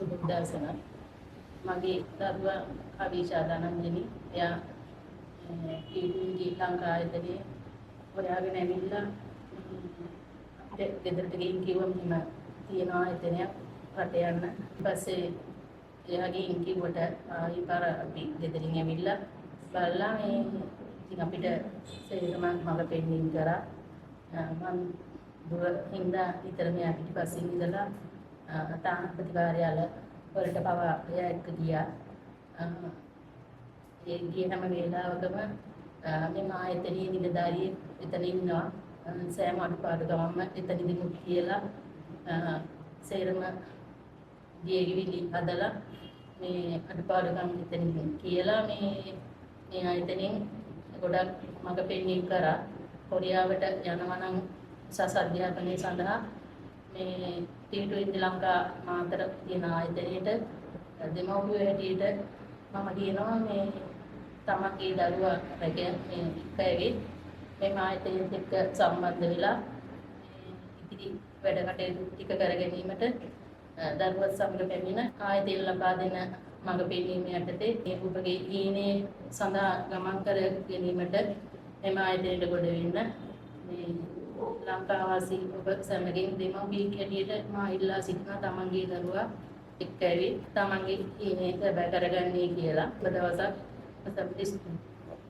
සුබුද්දාසන මගේ දරුවා කවිෂා දනන්ජනි එයා ඊටුන්ගේ ලංකා ආයතනයේ හොයාගෙන ඇවිල්ලා අපිට ගෙදරට ගිහින් කිව්වම හිම තියෙන ආයතනයක් රට යන්න. ඊට පස්සේ එයාගේ කිව්වට ඊපාර අපි ගෙදරින් ඇවිල්ලා බලලා මේ ඉතින් අපිට සේරම මඟ පෙන්වීම කරා. මම දුර හින්දා විතරම එයා පිටිපස්සෙන් ඉඳලා තානාපති කාර්යාල වලට පවා එයා එක්ක ගියා. ඒ ගිය හැම වෙලාවකම මේ ආයතනයේ නිලධාරියෙක් එතන ඉන්නවා. සෑම අඩුපාඩුකමක්ම එතනදිම කියලා සේරම ගියවිලි හදලා මේ අඩුපාඩුකම් එතනින් කියලා මේ ආයතනයෙන් ගොඩක් මඟ පෙන්වීම කරා. කොරියාවට යනවා නම් උසස් අධ්‍යාපනය සඳහා මේ ටීටු ලංකා මාතර තියෙන ආයතනයේට දෙමව්පියෝ හැටියට මම කියනවා මේ තමන්ගේ දරුවා රැගෙන මේ ඉක්කෑවේ මේ ආයතනයේත් එක්ක සම්බන්ධ වෙලා ඉතිරි වැඩ කටයුතු ටික කර ගැනීමට දරුවත් සමග පැමිණ ආයතනය ලබා දෙන මඟ පෙන්වීම යටතේ මේ ඔබගේ ඊනේ සඳහා ගමන් කර ගැනීමට එම ආයතනයට ගොඩ වෙන්න මේ ලංකාවාසී ඔබ සැමගෙන් දෙමව්පියෙක් හැටියට මා ඉල්ලා සිටින තමන්ගේ දරුවා එක්ක ඇවි තමන්ගේ ඊනේ ලැබ කරගන්නේ කියලා. ඔබ දවසක් සම්පූර්ණ